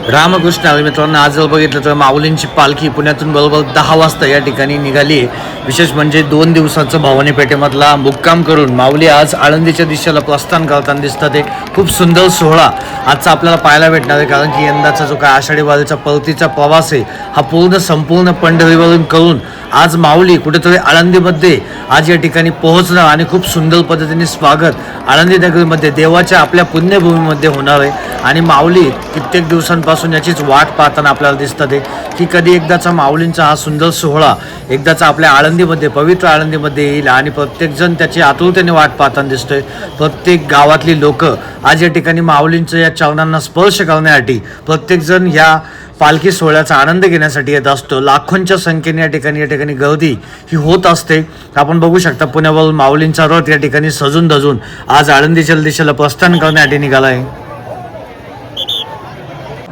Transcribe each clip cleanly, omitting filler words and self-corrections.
रामकृष्ण मित्रांनो, आज जर बघितलं तर माऊलींची पालखी पुण्यातून बरोबर 10 वाजता या ठिकाणी निघाली आहे. विशेष म्हणजे 2 दिवसाचं भवानी पेठेमधला मुक्काम करून माऊली आज आळंदीच्या दिशेला प्रस्थान करताना दिसतात. ते खूप सुंदर सोहळा आजचा आपल्याला पाहायला भेटणार आहे, कारण की यंदाचा जो काय आषाढी वारीचा परतीचा प्रवास आहे हा संपूर्ण पंढरीवरून करून आज माऊली कुठेतरी आळंदीमध्ये आज या ठिकाणी पोहोचणं आणि खूप सुंदर पद्धतीने स्वागत आळंदी नगरीमध्ये देवाच्या आपल्या पुण्यभूमीमध्ये होणार आहे. आणि माऊली कित्येक दिवसांपासून याचीच वाट पाहताना आपल्याला दिसतात आहे की कधी एकदाचा माऊलींचा हा सुंदर सोहळा एकदाचा आपल्या आळंदीमध्ये पवित्र आळंदीमध्ये येईल आणि प्रत्येकजण त्याची आतुरतेने वाट पाहताना दिसतोय. प्रत्येक गावातली लोक आज या ठिकाणी माऊलींच्या या चरणांना स्पर्श करण्यासाठी प्रत्येकजण ह्या पालखी सोहळ्याचा आनंद घेण्यासाठी येत असतो. लाखोंच्या संख्येने या ठिकाणी गर्दी ही होत असते. आपण बघू शकता पुण्यावरून माऊलींचा रथ या ठिकाणी सजून धजून आज आळंदीच्या दिशेला प्रस्थान करण्यासाठी निघाला आहे.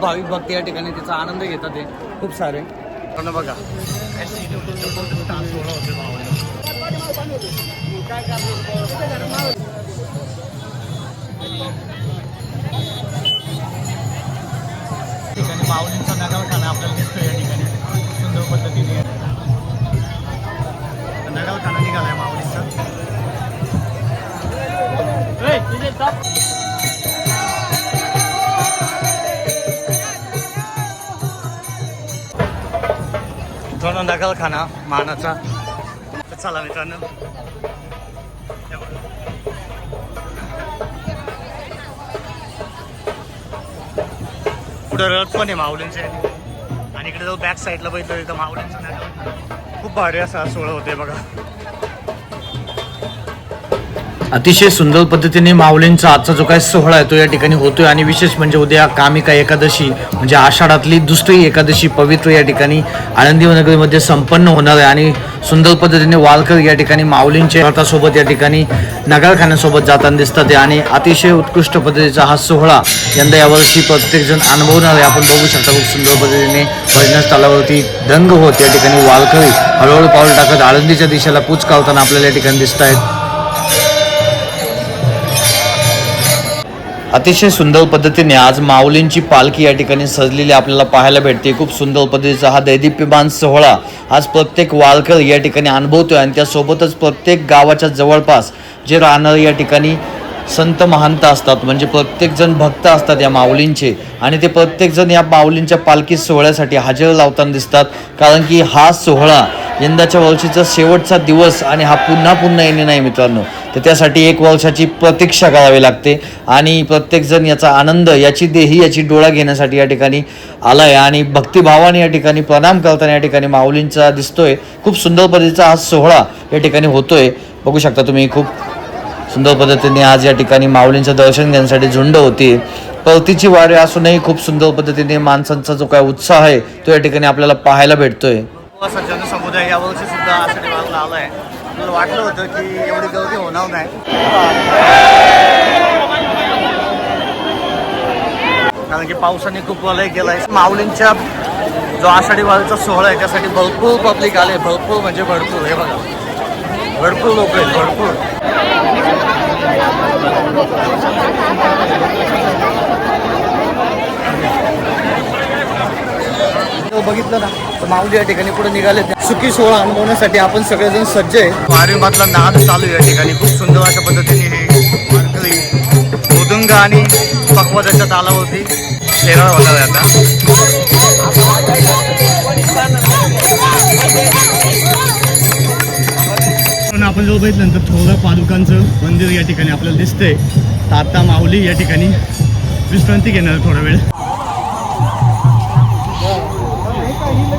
भाविक भक्त या ठिकाणी त्याचा आनंद घेतात आहे खूप सारे. बघा ठिकाणी माऊलींचा नगावखाना आपल्याला दिसतोय. या ठिकाणी सुंदर पद्धतीने नगावखाना निघालाय माऊलींचा. नगावखाना मानाचा. चला मित्रांनो, पुढे रथ पण आहे माऊलींचे आणि इकडे जाऊ बॅक साईडला बघितलं तर माऊलींचं खूप भारी असा सोहळा होते बघा. अतिशय सुंदर पद्धतीने माऊलींचा आजचा जो काही सोहळा आहे तो या ठिकाणी होतोय. आणि विशेष म्हणजे उद्या कामिका एकादशी म्हणजे आषाढातली दुसरी एकादशी पवित्र या ठिकाणी आळंदी नगरीमध्ये संपन्न होणार आहे. आणि सुंदर पद्धतीने वारकर या ठिकाणी माऊलींच्या रथासोबत या ठिकाणी नगारखान्यासोबत जाताना दिसतात. आणि अतिशय उत्कृष्ट पद्धतीचा हा सोहळा यंदा यावर्षी प्रत्येकजण अनुभवणार आहे. आपण बघू शकता खूप सुंदर पद्धतीने भजनस्थळावरती दंग होत या ठिकाणी वारकरी हळूहळू पाऊल टाकत आळंदीच्या दिशेला कूच करताना आपल्याला या ठिकाणी दिसत आहेत. अतिशय सुंदर पद्धतीने आज माऊलींची पालखी या ठिकाणी सजलेली आपल्याला पाहायला भेटते. खूप सुंदर पद्धतीचा हा दैदिप्यमान सोहळा आज प्रत्येक वारकर या ठिकाणी अनुभवतोय. आणि त्यासोबतच प्रत्येक गावाच्या जवळपास जे राहणारे या ठिकाणी संत महंत असतात म्हणजे प्रत्येकजण भक्त असतात या माऊलींचे. आणि ते प्रत्येकजण या माऊलींच्या पालखी सोहळ्यासाठी हजेरी लावताना दिसतात, कारण की हा सोहळा यंदाच्या वर्षीचा शेवटचा दिवस आणि हा पुन्हा येणे नाही मित्रांनो. तर त्यासाठी 1 वर्षाची प्रतीक्षा करावी लागते आणि प्रत्येकजण याचा आनंद याची डोळा घेण्यासाठी या ठिकाणी आलाय. आणि भक्तिभावाने या ठिकाणी प्रणाम करताना या ठिकाणी माऊलींचा दिसतोय. खूप सुंदर पद्धतीचा हा सोहळा या ठिकाणी होतोय. बघू शकता तुम्ही खूप सुंदर पद्धतीने आज या ठिकाणी माऊलींचं दर्शन घेण्यासाठी झुंड होती. परतीची वारी असूनही खूप सुंदर पद्धतीने माणसांचा जो काय उत्साह आहे तो या ठिकाणी आपल्याला पाहायला भेटतोय. जनसमुदाय यावर्षी सुद्धा आषाढी वारीला आलाय. मला वाटलं होतं की एवढी गर्दी होणार नाही, कारण की पावसाने खूप वलय गेलाय. माऊलींच्या जो आषाढी वारीचा सोहळा आहे त्यासाठी भरपूर पब्लिक आले. भरपूर म्हणजे भरपूर. हे बघा भरपूर लोक आहेत, भरपूर. बघितलं ना तर माऊली या ठिकाणी पुढे निघाले. सुखी सोहळा अनुभवण्यासाठी आपण सगळेजण सज्ज आहे. वारीमधला नाद चालू आहे या ठिकाणी. खूप सुंदर अशा पद्धतीने हे वारकरी मृदुंग आणि पक्वाद्याच्या तालावरती फेरा होणार आहे आता. आपण जवळ बघितल्यानंतर थोडा पादुकांचं मंदिर या ठिकाणी आपल्याला दिसतंय. तर आता माऊली या ठिकाणी विश्रांती घेणार थोडा वेळ.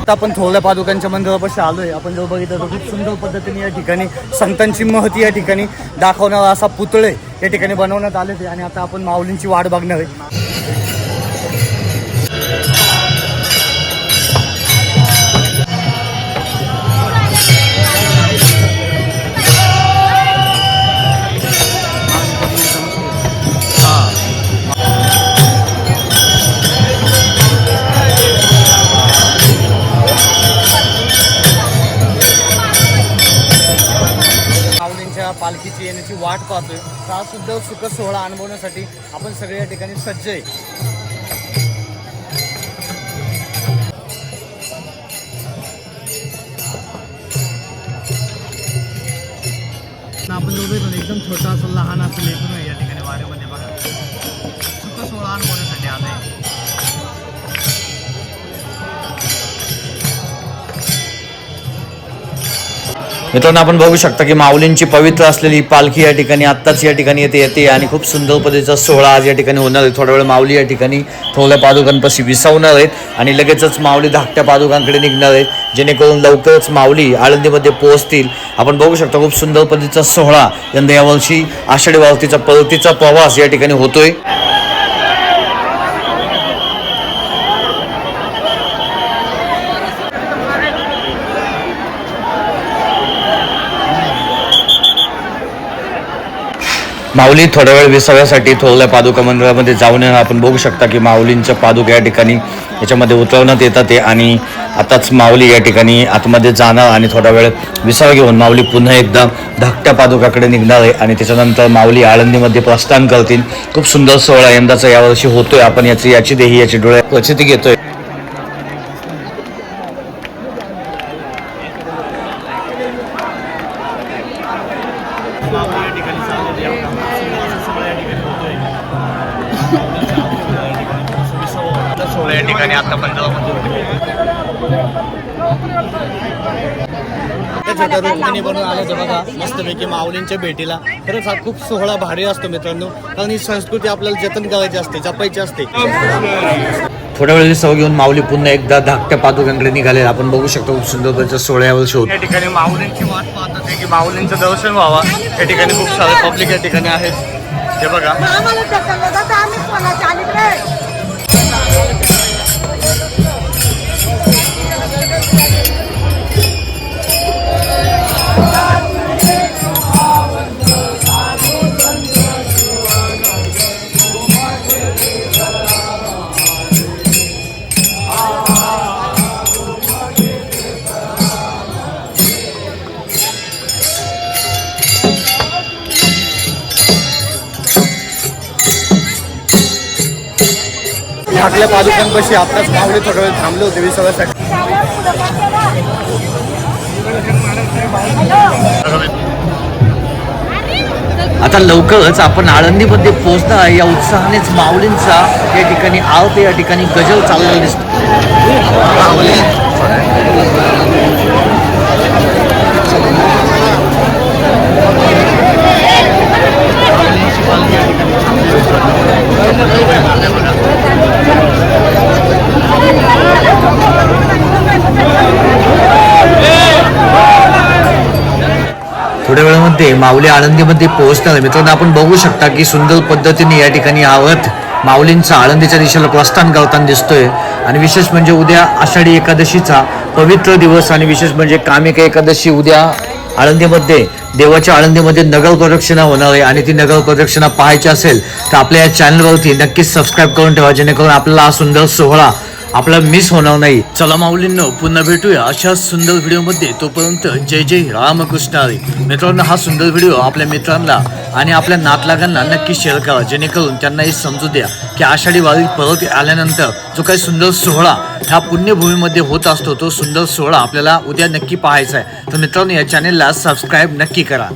आपण थोरल्या पादुकांच्या मंदिरापाशी आलोय. आपण जर बघितलं तर खूप सुंदर पद्धतीने या ठिकाणी संतांची महती या ठिकाणी दाखवणारा असा पुतळे या ठिकाणी बनवण्यात आले. आणि आता आपण माऊलींची वाट बघणार आहे. पालखीची येण्याची वाट पाहतोय. हा सुद्धा सुख सोहळा अनुभवण्यासाठी आपण सगळे या ठिकाणी सज्ज आहे. एकदम छोटा असं लहान असं लेकरू आहे या ठिकाणी वाऱ्यामध्ये बघा. सुख सोहळा अनुभवण्यासाठी आलंय. मित्रांनो आपण बघू शकता की माऊलींची पवित्र असलेली पालखी या ठिकाणी आत्ताच या ठिकाणी येते आणि खूप सुंदर पद्धतीचा सोहळा आज या ठिकाणी होणार आहे. थोडा वेळ माऊली या ठिकाणी थोड्या पादुकांपाशी विसावणार आहेत आणि लगेचच माऊली धाकट्या पादुकांकडे निघणार आहेत, जेणेकरून लवकरच माऊली आळंदीमध्ये पोहोचतील. आपण बघू शकता खूप सुंदर पद्धतीचा सोहळा यंदा यावर्षी आषाढी वावतीचा परतीचा प्रवास या ठिकाणी होतोय. माऊली थोड्या वेळ विसाव्यासाठी थोरल्या पादुका मंदिरामध्ये जाऊन आपण बघू शकता की माऊलींच्या पादुका या ठिकाणी याच्यामध्ये उतरवण्यात येतात आणि आताच माऊली या ठिकाणी आतमध्ये जाणार आणि थोडा वेळ विसावा घेऊन माऊली पुन्हा एकदा धाकट्या पादुकाकडे निघणार आहे आणि त्याच्यानंतर माऊली आळंदीमध्ये प्रस्थान करतील. खूप सुंदर सोहळा यंदाचा यावर्षी होतोय. आपण याची डोळ्यात प्रचिती घेतोय. या ठिकाणी आता छोट्या रुक्मिणी बनून आलं बघा मस्तपैकी माऊलींच्या भेटीला. खरंच हा खूप सोहळा भारी असतो मित्रांनो, कारण ही संस्कृती आपल्याला जतन करायची असते, जपायची असते. थोड्या वेळ सवय घेऊन माऊली पुन्हा एकदा धाकट्या पादुकांकडे निघाले. आपण बघू शकतो खूप सुंदर सोहळ्यावर शोध या ठिकाणी माऊलींची वाट पाहत होते की माऊलींचं दर्शन व्हावं. या ठिकाणी खूप सारे पब्लिक या ठिकाणी आहेत. हे बघा आपल्या पादुकांपाशी आताच माऊली थोडा वेळ थांबले होते विसाव्यासाठी. आता लवकरच आपण आळंदीमध्ये पोहोचणार या उत्साहानेच माऊलींचा या ठिकाणी आरती या ठिकाणी गजल चाललेला दिसतो. थोड्या वेळामध्ये माऊली आळंदीमध्ये पोहोचणार. मित्रांनो आपण बघू शकता की सुंदर पद्धतीने या ठिकाणी आवत माऊलींचा आळंदीच्या दिशेला प्रस्थान करताना दिसतोय. आणि विशेष म्हणजे उद्या आषाढी एकादशीचा पवित्र दिवस आणि विशेष म्हणजे कामिका एकादशी उद्या आळंदीमध्ये देवाच्या आळंदीमध्ये नगर प्रदक्षिणा होणार आहे आणि ती नगर प्रदक्षिणा पाहायची असेल तर आपल्या या चॅनलवरती नक्कीच सबस्क्राईब करून ठेवा, जेणेकरून आपल्याला हा सुंदर सोहळा आपला मिस होणार नाही. चला माऊलींनो पुन्हा भेटूया अशा सुंदर व्हिडिओमध्ये. तोपर्यंत जय जय रामकृष्ण हरी. मित्रांनो हा सुंदर व्हिडिओ आपल्या मित्रांना आणि आपल्या नातलागांना नक्की शेअर करा, जेणेकरून त्यांना हे समजू द्या की आषाढी वारी परत आल्यानंतर जो काही सुंदर सोहळा ह्या पुण्यभूमीमध्ये होत असतो तो सुंदर सोहळा आपल्याला उद्या नक्की पाहायचा आहे. तर मित्रांनो या चॅनेलला सबस्क्राईब नक्की करा.